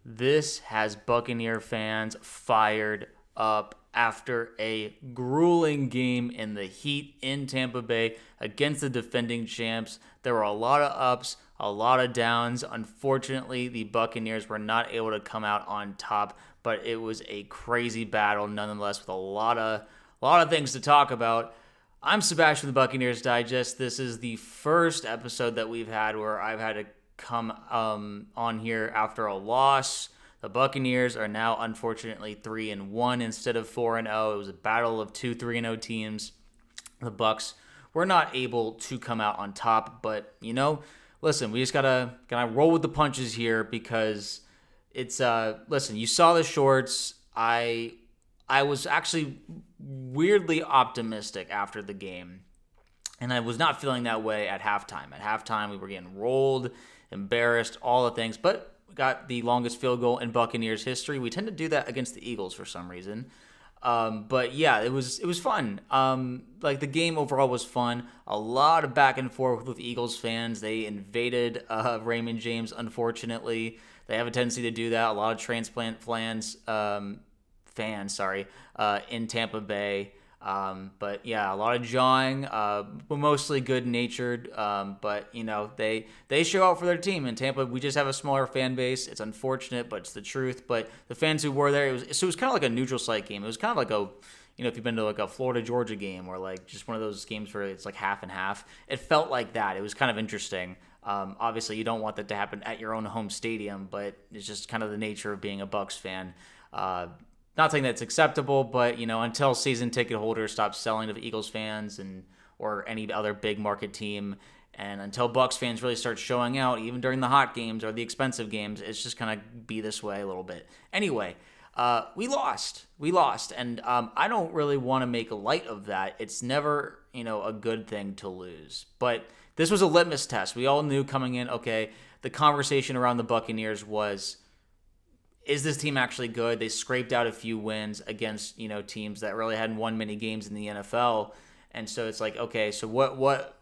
This has Buccaneer fans fired up after a grueling game in the heat in Tampa Bay against the defending champs. There were a lot of ups, a lot of downs. Unfortunately, the Buccaneers were not able to come out on top, but it was a crazy battle nonetheless with a lot of things to talk about. I'm Sebastian the Buccaneers Digest. This is the first episode that we've had where I've had to come on here after a loss. The Buccaneers are now unfortunately 3-1 instead of 4-0. It was a battle of two 3-0 teams. The Bucs were not able to come out on top, but listen, we just gotta roll with the punches here because it's listen, you saw the shorts. I was actually weirdly optimistic after the game, and I was not feeling that way at halftime. At halftime, we were getting rolled, embarrassed, all the things, but we got the longest field goal in Buccaneers history. We tend to do that against the Eagles for some reason. But yeah, it was fun. Like the game overall was fun. A lot of back and forth with Eagles fans. They invaded Raymond James. Unfortunately, they have a tendency to do that. A lot of transplant fans, in Tampa Bay. But yeah, a lot of jawing, but mostly good natured. But they show out for their team. In Tampa, we just have a smaller fan base. It's unfortunate, but it's the truth. But the fans who were there, it was kind of like a neutral site game. It was kind of like if you've been to like a Florida Georgia game or like just one of those games where it's like half and half. It felt like that. It was kind of interesting. Obviously, you don't want that to happen at your own home stadium, but it's just kind of the nature of being a Bucs fan. Not saying that's acceptable, but until season ticket holders stop selling to Eagles fans or any other big market team, and until Bucs fans really start showing out, even during the hot games or the expensive games, it's just gonna be this way a little bit. Anyway, we lost, and I don't really want to make light of that. It's never a good thing to lose, but this was a litmus test. We all knew coming in. Okay, the conversation around the Buccaneers was, is this team actually good? They scraped out a few wins against teams that really hadn't won many games in the NFL, and so it's like, okay, so what?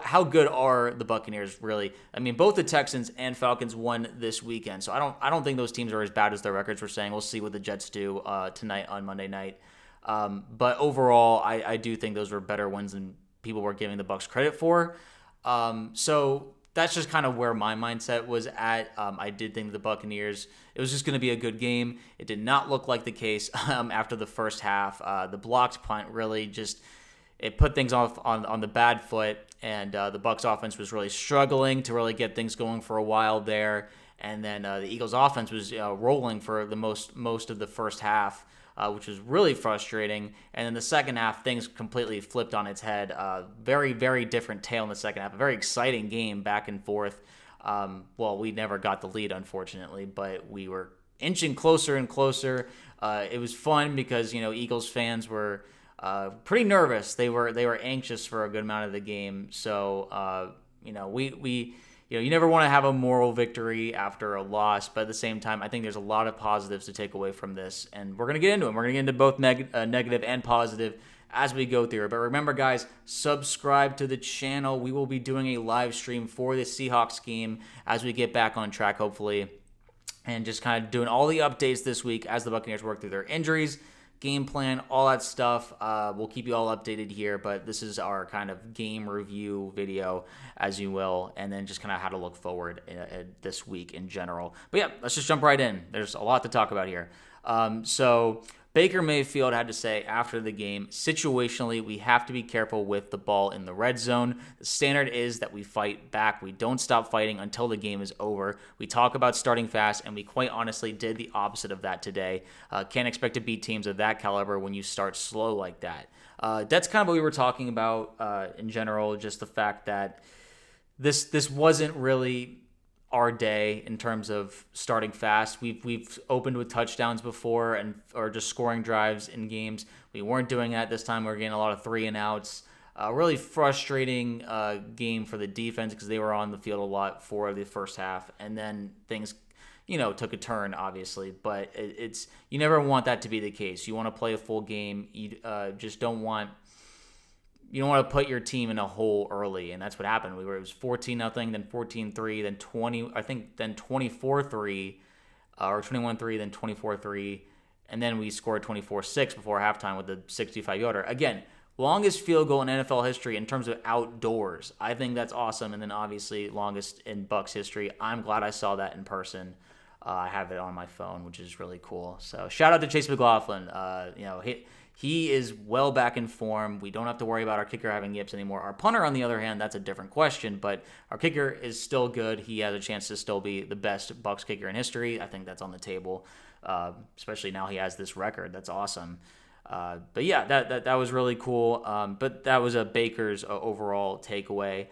How good are the Buccaneers really? I mean, both the Texans and Falcons won this weekend, so I don't think those teams are as bad as their records were saying. We'll see what the Jets do tonight on Monday night. But overall, I do think those were better wins than people were giving the Bucs credit for. So that's just kind of where my mindset was at. I did think the Buccaneers, it was just going to be a good game. It did not look like the case after the first half. The blocked punt really just, it put things off on the bad foot, and the Bucs offense was really struggling to really get things going for a while there. And then the Eagles offense was rolling for the most of the first half. Which was really frustrating. And in the second half, things completely flipped on its head. Very, very different tale in the second half. A very exciting game back and forth. We never got the lead, unfortunately, but we were inching closer and closer. It was fun because, Eagles fans were pretty nervous. They were anxious for a good amount of the game. So, you never want to have a moral victory after a loss, but at the same time, I think there's a lot of positives to take away from this, and we're going to get into them. We're going to get into both negative and positive as we go through it. But remember, guys, subscribe to the channel. We will be doing a live stream for the Seahawks game as we get back on track, hopefully, and just kind of doing all the updates this week as the Buccaneers work through their injuries, game plan, all that stuff. We'll keep you all updated here, but this is our kind of game review video, as you will, and then just kind of how to look forward this week in general. But yeah, let's just jump right in. There's a lot to talk about here. So Baker Mayfield had to say after the game, situationally, we have to be careful with the ball in the red zone. The standard is that we fight back. We don't stop fighting until the game is over. We talk about starting fast, and we quite honestly did the opposite of that today. Can't expect to beat teams of that caliber when you start slow like that. That's kind of what we were talking about in general, just the fact that this wasn't really our day in terms of starting fast. We've opened with touchdowns before or just scoring drives in games. We weren't doing that this time. We were getting a lot of 3 and outs. Really frustrating game for the defense because they were on the field a lot for the first half, and then things took a turn, obviously. But it's you never want that to be the case. You want to play a full game. You just don't want. You don't want to put your team in a hole early, and that's what happened. It was 14-0, then 14-3, then 20. I think then 24-3 or 21-3, then 24-3, and then we scored 24-6 before halftime with the 65-yarder. Again, longest field goal in NFL history in terms of outdoors. I think that's awesome. And then obviously longest in Bucs history. I'm glad I saw that in person. I have it on my phone, which is really cool. So shout out to Chase McLaughlin. He is well back in form. We don't have to worry about our kicker having yips anymore. Our punter, on the other hand, that's a different question. But our kicker is still good. He has a chance to still be the best Bucs kicker in history. I think that's on the table, especially now he has this record. That's awesome. But yeah, that was really cool. But that was a Baker's overall takeaway.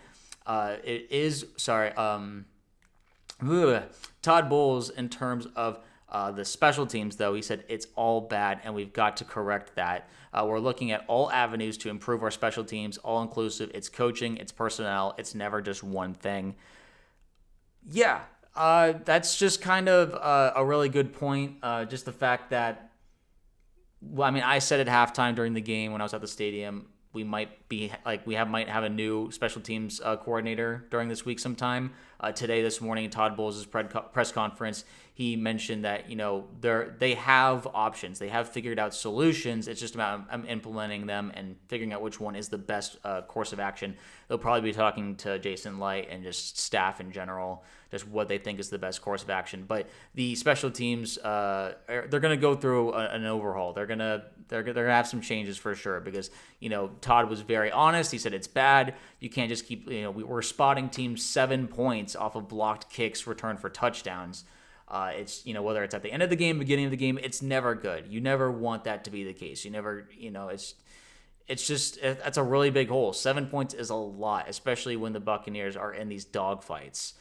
Todd Bowles, in terms of the special teams, though, he said it's all bad, and we've got to correct that. We're looking at all avenues to improve our special teams, all inclusive. It's coaching, it's personnel, it's never just one thing. Yeah, that's just kind of a really good point. Just the fact that, well, I mean, I said at halftime during the game when I was at the stadium, we might have a new special teams coordinator during this week sometime. This morning, Todd Bowles' press conference, he mentioned that they have options, they have figured out solutions. It's just about implementing them and figuring out which one is the best course of action. They'll probably be talking to Jason Licht and just staff in general, just what they think is the best course of action. But the special teams, they're going to go through an overhaul. They're gonna have some changes for sure, because Todd was very honest. He said it's bad. You can't just keep we're spotting teams 7 points off of blocked kicks returned for touchdowns. It's whether it's at the end of the game, beginning of the game, it's never good. You never want that to be the case. You never it's just that's a really big hole. 7 points is a lot, especially when the Buccaneers are in these dogfights.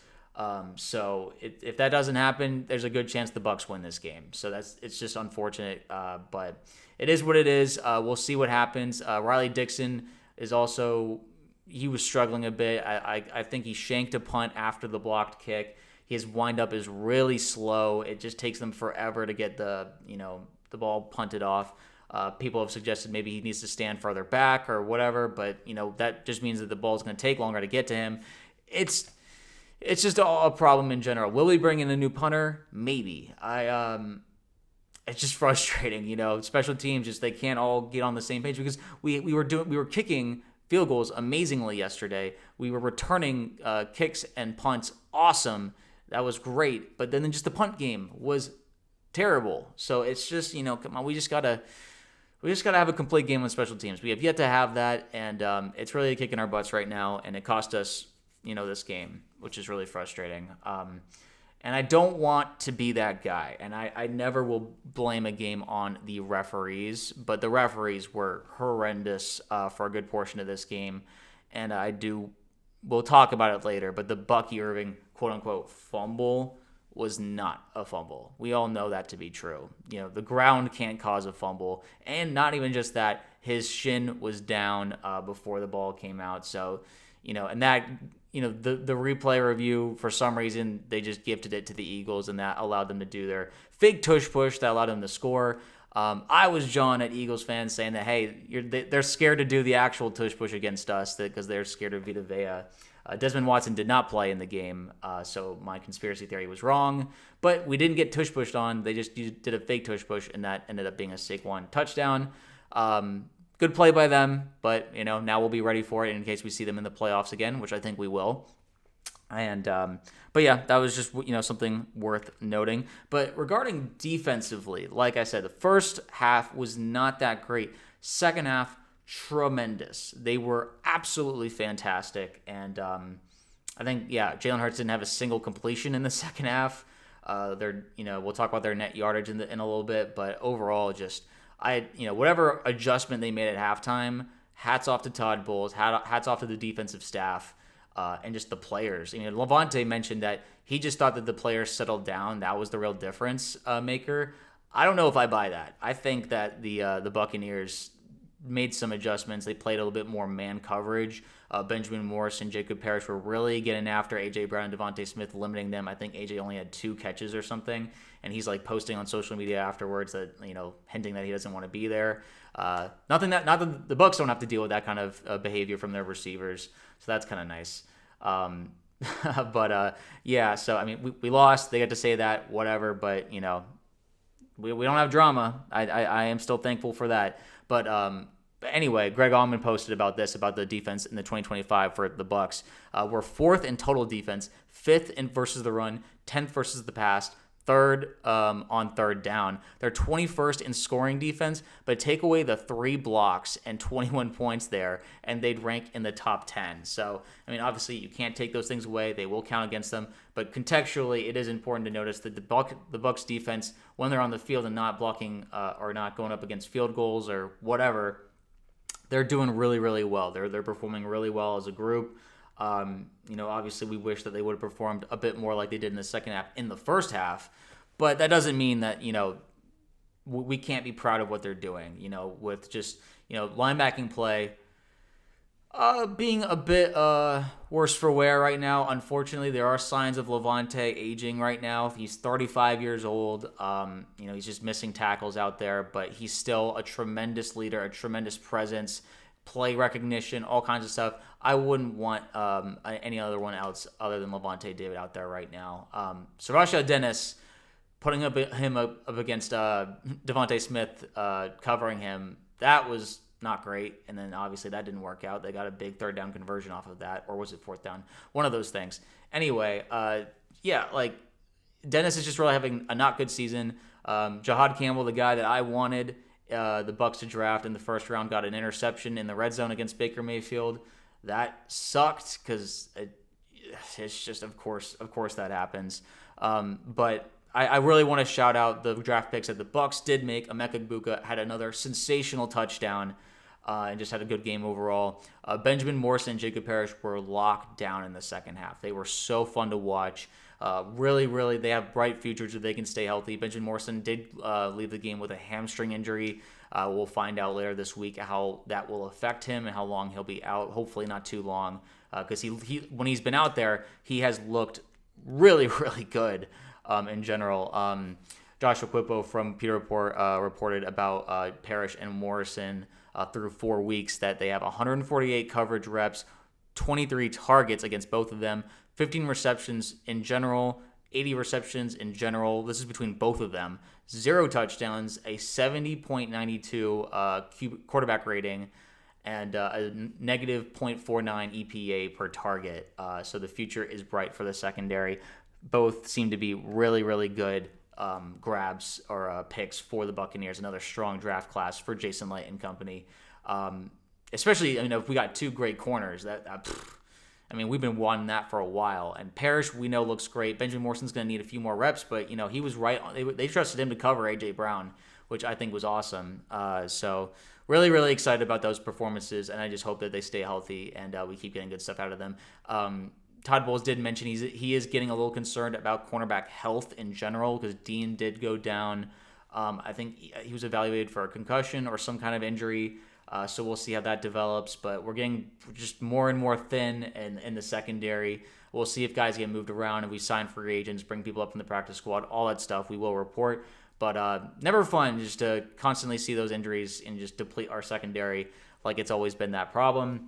So if that doesn't happen, there's a good chance the Bucs win this game. So it's just unfortunate, but it is what it is. We'll see what happens. Riley Dixon is also, he was struggling a bit. I think he shanked a punt after the blocked kick. His windup is really slow. It just takes them forever to get the ball punted off. People have suggested maybe he needs to stand further back or whatever, but that just means that the ball's going to take longer to get to him. It's just a problem in general. Will we bring in a new punter? Maybe. It's just frustrating, special teams, they can't all get on the same page, because we were kicking field goals amazingly yesterday. We were returning kicks and punts awesome. That was great. But then just the punt game was terrible. So it's just, come on, we just gotta have a complete game with special teams. We have yet to have that, and it's really kicking our butts right now, and it cost us this game, which is really frustrating. And I don't want to be that guy, and I never will blame a game on the referees, but the referees were horrendous for a good portion of this game, and we'll talk about it later, but the Bucky Irving quote-unquote fumble was not a fumble. We all know that to be true. The ground can't cause a fumble, and not even just that, his shin was down before the ball came out, so and that, the replay review, for some reason, they just gifted it to the Eagles, and that allowed them to do their fake tush push that allowed them to score. I was John at Eagles fans saying that, hey, they're scared to do the actual tush push against us because they're scared of Vita Vea. Desmond Watson did not play in the game, so my conspiracy theory was wrong. But we didn't get tush pushed on. They just did a fake tush push, and that ended up being a Saquon touchdown. Good play by them, but now we'll be ready for it in case we see them in the playoffs again, which I think we will. And but yeah, that was just something worth noting. But regarding defensively, like I said, the first half was not that great. Second half, tremendous. They were absolutely fantastic, and I think Jalen Hurts didn't have a single completion in the second half. We'll talk about their net yardage in a little bit, but overall, just whatever adjustment they made at halftime, hats off to Todd Bowles, hats off to the defensive staff, and just the players. Lavonte mentioned that he just thought that the players settled down. That was the real difference maker. I don't know if I buy that. I think that the Buccaneers made some adjustments. They played a little bit more man coverage. Benjamin Morris and Jacob Parrish were really getting after A.J. Brown and Devontae Smith, limiting them. I think A.J. only had 2 catches or something, and he's posting on social media afterwards that hinting that he doesn't want to be there. Not that the Bucs don't have to deal with that kind of behavior from their receivers, so that's kind of nice. But yeah, so I mean, we lost. They got to say that, whatever. But we don't have drama. I am still thankful for that. But anyway, Greg Allman posted about this, about the defense in the 2025 for the Bucs. We're fourth in total defense, fifth in versus the run, 10th versus the pass, third on third down. They're 21st in scoring defense, but take away the 3 blocks and 21 points there, and they'd rank in the top 10. So, I mean, obviously, you can't take those things away. They will count against them. But contextually, it is important to notice that the Bucs defense, when they're on the field and not blocking or not going up against field goals or whatever, they're doing really, really well. They're performing really well as a group. Obviously we wish that they would have performed a bit more like they did in the second half in the first half, but that doesn't mean that, we can't be proud of what they're doing, with just, linebacking play being a bit worse for wear right now. Unfortunately, there are signs of Lavonte aging right now. He's 35 years old. He's just missing tackles out there, but he's still a tremendous leader, a tremendous presence, play recognition, all kinds of stuff. I wouldn't want any other one else other than Lavonte David out there right now. Sebastian Dennis, putting him up against Devontae Smith, covering him, that was not great. And then obviously that didn't work out. They got a big third down conversion off of that, or was it fourth down? One of those things. Anyway, Dennis is just really having a not good season. Jahad Campbell, the guy that I wanted the Bucs to draft in the first round, got an interception in the red zone against Baker Mayfield. That sucked because it's just, of course that happens. But I really want to shout out the draft picks that the Bucs did make. Emeka Egbuka had another sensational touchdown and just had a good game overall. Benjamin Morrison and Jacob Parrish were locked down in the second half. They were so fun to watch. Really, they have bright futures if they can stay healthy. Benjamin Morrison did leave the game with a hamstring injury. We'll find out later this week how that will affect him and how long he'll be out. Hopefully not too long, because he when he's been out there, he has looked really, really good in general. Joshua Quippo from Peter Report reported about Parrish and Morrison through 4 weeks that they have 148 coverage reps, 23 targets against both of them, 15 receptions in general, 80 receptions in general. This is between both of them. 0 touchdowns, a 70.92 quarterback rating, and a negative 0.49 EPA per target. So the future is bright for the secondary. Both seem to be really, really good grabs or picks for the Buccaneers. Another strong draft class for Jason Licht and company. Especially, if we got 2 great corners, we've been wanting that for a while. And Parrish, we know, looks great. Benjamin Morrison's going to need a few more reps, but, he was right. They trusted him to cover A.J. Brown, which I think was awesome. So really, really excited about those performances, and I just hope that they stay healthy and we keep getting good stuff out of them. Todd Bowles did mention he is getting a little concerned about cornerback health in general because Dean did go down. I think he was evaluated for a concussion or some kind of injury. So we'll see how that develops. But we're getting just more and more thin in the secondary. We'll see if guys get moved around and we sign free agents, bring people up from the practice squad, all that stuff we will report. But never fun just to constantly see those injuries and just deplete our secondary like it's always been that problem.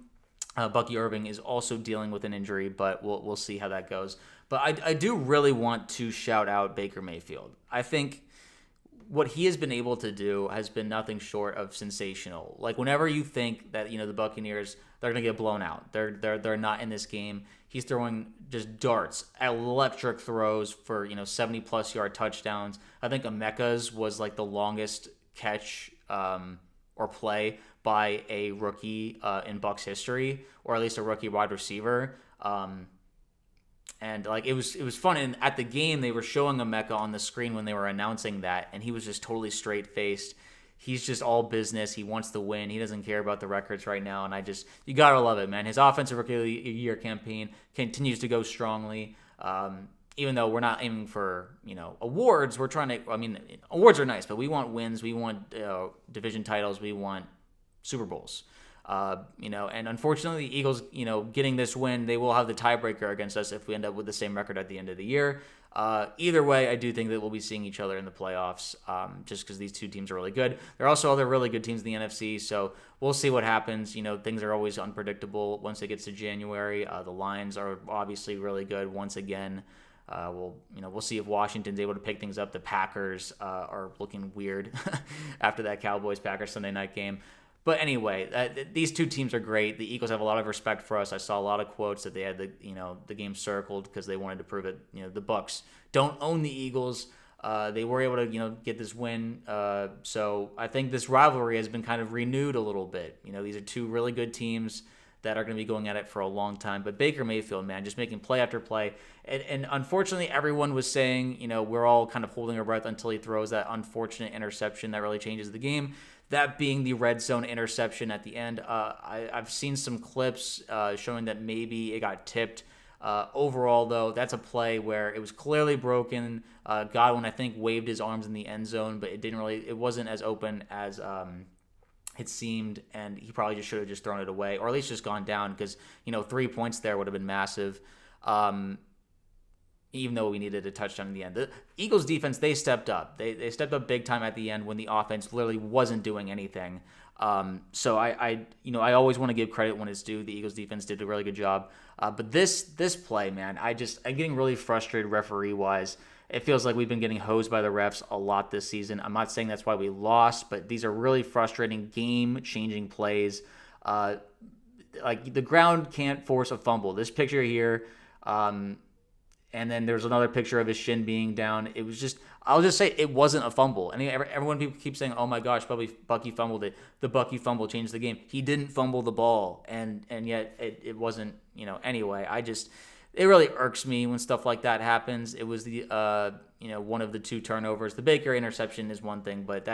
Bucky Irving is also dealing with an injury, but we'll see how that goes. But I do really want to shout out Baker Mayfield. I think what he has been able to do has been nothing short of sensational. Like whenever you think that the Buccaneers, they're gonna get blown out, they're not in this game. He's throwing just darts, electric throws for 70+ yard touchdowns. I think Emeka's was like the longest catch or play by a rookie in Bucs history, or at least a rookie wide receiver. And like it was fun. And at the game, they were showing Emeka on the screen when they were announcing that, and he was just totally straight faced. He's just all business. He wants to win. He doesn't care about the records right now. And you gotta love it, man. His offensive rookie of the year campaign continues to go strongly. Even though we're not aiming for awards, we're trying to. Awards are nice, but we want wins. We want division titles. We want Super Bowls. And unfortunately, the Eagles, getting this win, they will have the tiebreaker against us if we end up with the same record at the end of the year. Either way, I do think that we'll be seeing each other in the playoffs, just because these two teams are really good. There are also other really good teams in the NFC, so we'll see what happens. Things are always unpredictable once it gets to January. The Lions are obviously really good once again. We'll see if Washington's able to pick things up. The Packers are looking weird after that Cowboys-Packers Sunday night game. But anyway, these two teams are great. The Eagles have a lot of respect for us. I saw a lot of quotes that they had the game circled because they wanted to prove that the Bucs don't own the Eagles. They were able to get this win. So I think this rivalry has been kind of renewed a little bit. These are two really good teams that are going to be going at it for a long time. But Baker Mayfield, man, just making play after play. And unfortunately, everyone was saying, we're all kind of holding our breath until he throws that unfortunate interception that really changes the game. That being the red zone interception at the end. I've seen some clips showing that maybe it got tipped. Overall, though, that's a play where it was clearly broken. Godwin, I think, waved his arms in the end zone, but it wasn't as open as it seemed, and he probably just should have just thrown it away, or at least just gone down, because 3 points there would have been massive. Even though we needed a touchdown in the end. The Eagles defense, they stepped up. They stepped up big time at the end when the offense literally wasn't doing anything. So I always want to give credit when it's due. The Eagles defense did a really good job. But this play, man, I'm getting really frustrated referee-wise. It feels like we've been getting hosed by the refs a lot this season. I'm not saying that's why we lost, but these are really frustrating game-changing plays. Like, the ground can't force a fumble. This picture here, and then there's another picture of his shin being down. It was just, I'll just say it wasn't a fumble. And everyone people keep saying, oh my gosh, probably Bucky fumbled it. The Bucky fumble changed the game. He didn't fumble the ball. And yet it wasn't, anyway. It really irks me when stuff like that happens. It was the, one of the two turnovers. The Baker interception is one thing, but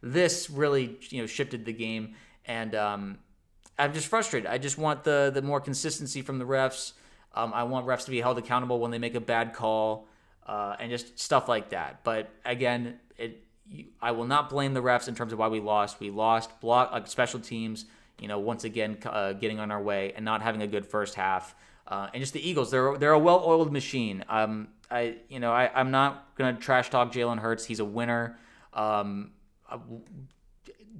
this really, shifted the game. And I'm just frustrated. I just want the more consistency from the refs. I want refs to be held accountable when they make a bad call, and just stuff like that. But again, I will not blame the refs in terms of why we lost. We lost special teams, once again getting on our way and not having a good first half. And just the Eagles, they're a well-oiled machine. I'm not gonna trash talk Jalen Hurts. He's a winner.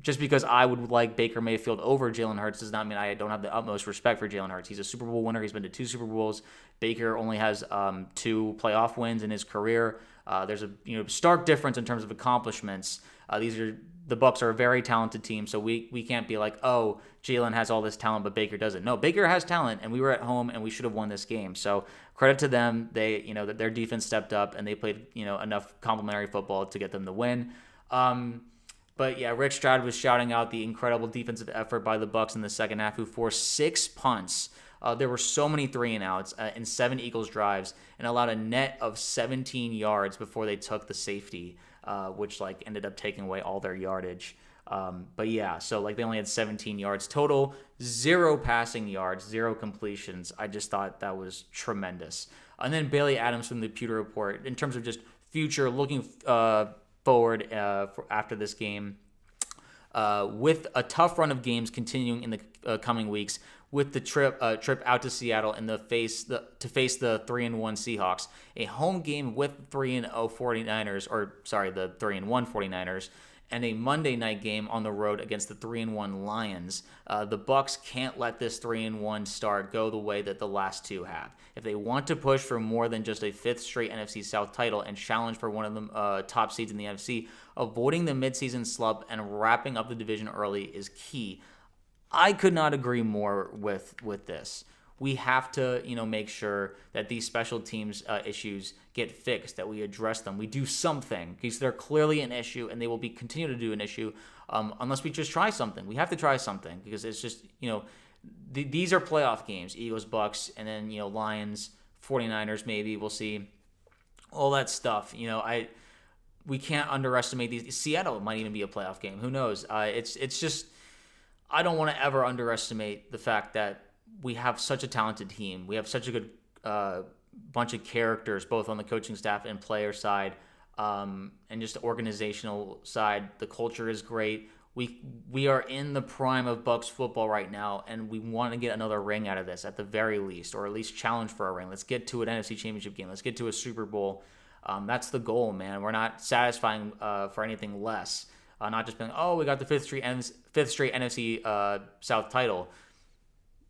Just because I would like Baker Mayfield over Jalen Hurts does not mean I don't have the utmost respect for Jalen Hurts. He's a Super Bowl winner. He's been to 2 Super Bowls. Baker only has 2 playoff wins in his career. There's a stark difference in terms of accomplishments. The Bucs are a very talented team, so we can't be like, oh, Jalen has all this talent, but Baker doesn't. No, Baker has talent, and we were at home, and we should have won this game. So credit to them. They, their defense stepped up, and they played, enough complimentary football to get them the win. But yeah, Rick Stroud was shouting out the incredible defensive effort by the Bucs in the second half, who forced 6 punts. There were so many 3-and-outs in 7 Eagles drives, and allowed a net of 17 yards before they took the safety, which ended up taking away all their yardage. But yeah, so they only had 17 yards total, 0 passing yards, 0 completions. I just thought that was tremendous. And then Bailey Adams from the Pewter Report, in terms of just future looking forward after this game, with a tough run of games continuing in the coming weeks, with the trip out to Seattle and to face the 3-1 Seahawks, a home game with 3-0 49ers, the 3-1 49ers, and a Monday night game on the road against the 3-1 Lions. The Bucs can't let this 3-1 start go the way that the last 2 have. If they want to push for more than just a 5th straight NFC South title and challenge for one of the top seeds in the NFC, avoiding the midseason slump and wrapping up the division early is key. I could not agree more with this. We have to, make sure that these special teams issues get fixed, that we address them, we do something, because they're clearly an issue, and they will continue to do an issue unless we just try something. We have to try something, because it's just, these are playoff games, Eagles, Bucs, and then, Lions, 49ers, maybe, we'll see, all that stuff. We can't underestimate these. Seattle might even be a playoff game. Who knows? It's just, I don't want to ever underestimate the fact that we have such a talented team. We have such a good bunch of characters, both on the coaching staff and player side, and just the organizational side. The culture is great. we are in the prime of Bucs football right now, and we want to get another ring out of this at the very least, or at least challenge for a ring. Let's get to an NFC Championship game. Let's get to a Super Bowl. That's the goal, man. We're not satisfying for anything less. Not just being, oh, we got the fifth straight NFC South title.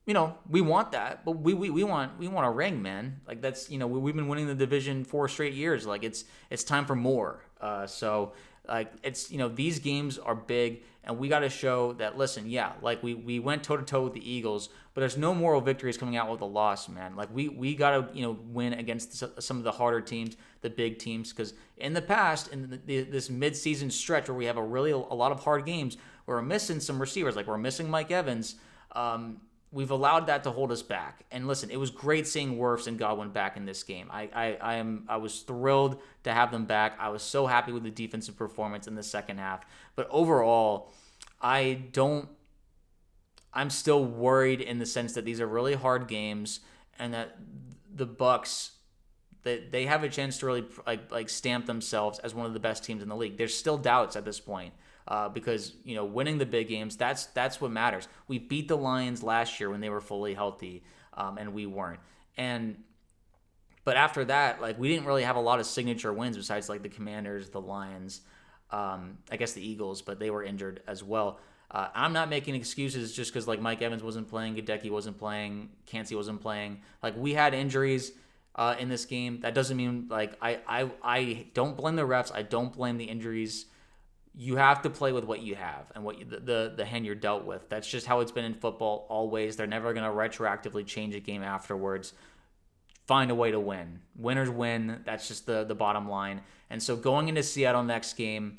We want that, but we want a ring, man. Like that's we've been winning the division 4 straight years. Like it's time for more. So like it's these games are big, and we got to show that. Listen, yeah, like we went toe to toe with the Eagles, but there's no moral victories coming out with a loss, man. Like we got to win against some of the harder teams, the big teams, because in the past, in this midseason stretch where we have a lot of hard games, we're missing some receivers, like we're missing Mike Evans. We've allowed that to hold us back. And listen, it was great seeing Wirfs and Godwin back in this game. I was thrilled to have them back. I was so happy with the defensive performance in the second half. But overall, I'm still worried in the sense that these are really hard games, and that the Bucs, that they have a chance to really like stamp themselves as one of the best teams in the league. There's still doubts at this point. Because winning the big games, that's what matters. We beat the Lions last year when they were fully healthy, and we weren't. But after that, like we didn't really have a lot of signature wins besides like the Commanders, the Lions, I guess the Eagles, but they were injured as well. I'm not making excuses just because like Mike Evans wasn't playing, Gadecki wasn't playing, Cansey wasn't playing. Like we had injuries in this game. That doesn't mean like I don't blame the refs. I don't blame the injuries. You have to play with what you have and what the hand you're dealt with. That's just how it's been in football always. They're never going to retroactively change a game afterwards. Find a way to win. Winners win. That's just the bottom line. And so going into Seattle next game,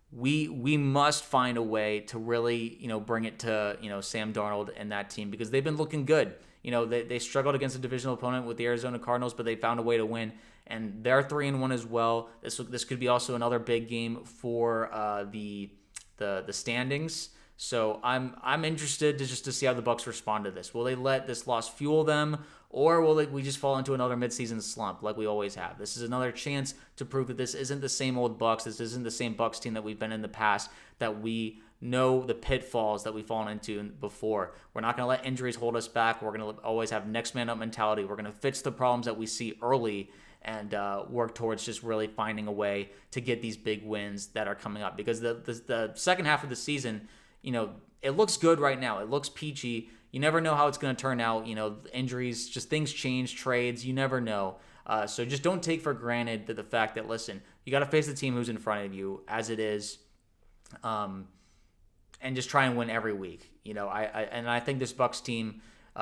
we must find a way to really bring it to Sam Darnold and that team, because they've been looking good. They struggled against a divisional opponent with the Arizona Cardinals, but they found a way to win. And they're 3-1 as well. This could be also another big game for the standings. So I'm interested to see how the Bucs respond to this. Will they let this loss fuel them, or will we just fall into another midseason slump like we always have? This is another chance to prove that this isn't the same old Bucs. This isn't the same Bucs team that we've been in the past, that we know the pitfalls that we've fallen into before. We're not going to let injuries hold us back. We're going to always have next man up mentality. We're going to fix the problems that we see early and work towards just really finding a way to get these big wins that are coming up. Because the second half of the season, it looks good right now. It looks peachy. You never know how it's going to turn out. Injuries, just things change, trades. You never know. So just don't take for granted the fact that, listen, you got to face the team who's in front of you as it is, and just try and win every week. I think this Bucs team,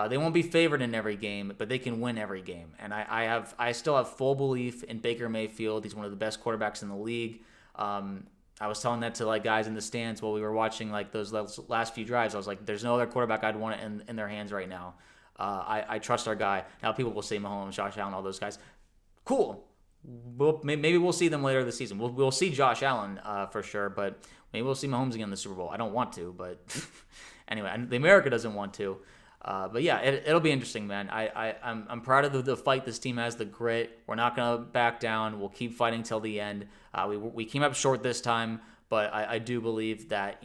they won't be favored in every game, but they can win every game. And I still have full belief in Baker Mayfield. He's one of the best quarterbacks in the league. I was telling that to like guys in the stands while we were watching like those last few drives. I was like, there's no other quarterback I'd want it in their hands right now. I trust our guy. Now people will say Mahomes, Josh Allen, all those guys. Cool. Maybe we'll see them later this season. We'll see Josh Allen for sure, but maybe we'll see Mahomes again in the Super Bowl. I don't want to, but anyway, the America doesn't want to. But yeah, it'll be interesting, man. I'm proud of the fight this team has, the grit. We're not gonna back down. We'll keep fighting till the end. We came up short this time, but I do believe that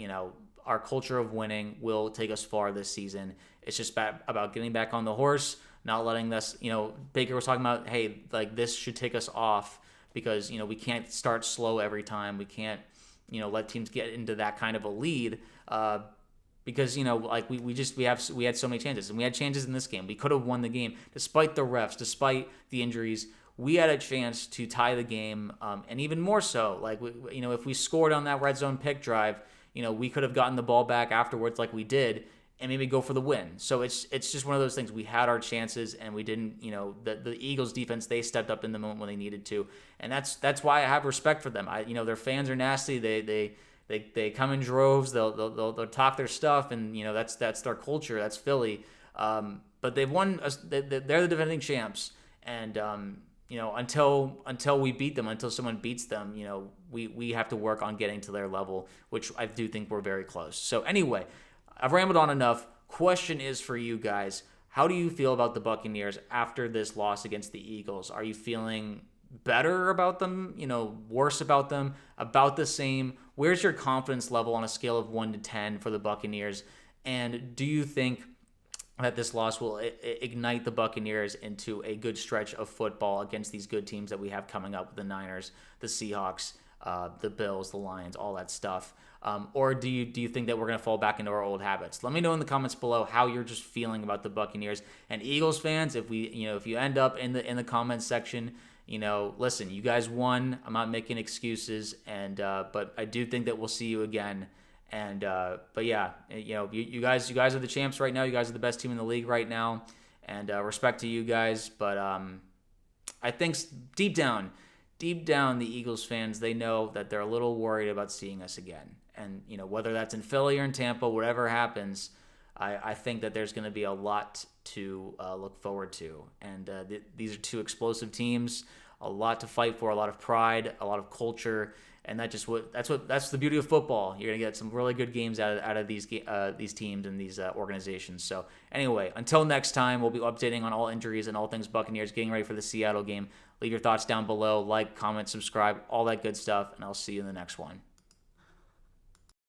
our culture of winning will take us far this season. It's just about getting back on the horse, not letting this. Baker was talking about, hey, like this should take us off because we can't start slow every time. We can't let teams get into that kind of a lead. Because like we had so many chances, and we had chances in this game. We could have won the game despite the refs, despite the injuries. We had a chance to tie the game, and even more so, like if we scored on that red zone pick drive, we could have gotten the ball back afterwards, like we did, and maybe go for the win. So it's just one of those things. We had our chances, and we didn't. The Eagles defense, they stepped up in the moment when they needed to, and that's why I have respect for them. Their fans are nasty. They come in droves. They'll talk their stuff, and that's their culture. That's Philly. But they've won. They're the defending champs, and until we beat them, until someone beats them, we have to work on getting to their level, which I do think we're very close. So anyway, I've rambled on enough. Question is for you guys: how do you feel about the Buccaneers after this loss against the Eagles? Are you feeling better about them, worse about them, about the same? Where's your confidence level on a scale of 1 to 10 for the Buccaneers? And do you think that this loss will ignite the Buccaneers into a good stretch of football against these good teams that we have coming up with the Niners, the Seahawks, the Bills, the Lions, all that stuff? Or do you think that we're going to fall back into our old habits? Let me know in the comments below how you're just feeling about the Buccaneers. And Eagles fans, if you end up in the comments section, listen, you guys won. I'm not making excuses, but I do think that we'll see you again. And but yeah, you guys are the champs right now. You guys are the best team in the league right now, and respect to you guys. But I think deep down, the Eagles fans, they know that they're a little worried about seeing us again. And whether that's in Philly or in Tampa, whatever happens, I think that there's going to be a lot to look forward to. And these are two explosive teams, a lot to fight for, a lot of pride, a lot of culture. And that's the beauty of football. You're gonna get some really good games out of these teams and these organizations. So anyway, until next time, we'll be updating on all injuries and all things Buccaneers, getting ready for the Seattle game. Leave your thoughts down below, like, comment, subscribe, all that good stuff, and I'll see you in the next one.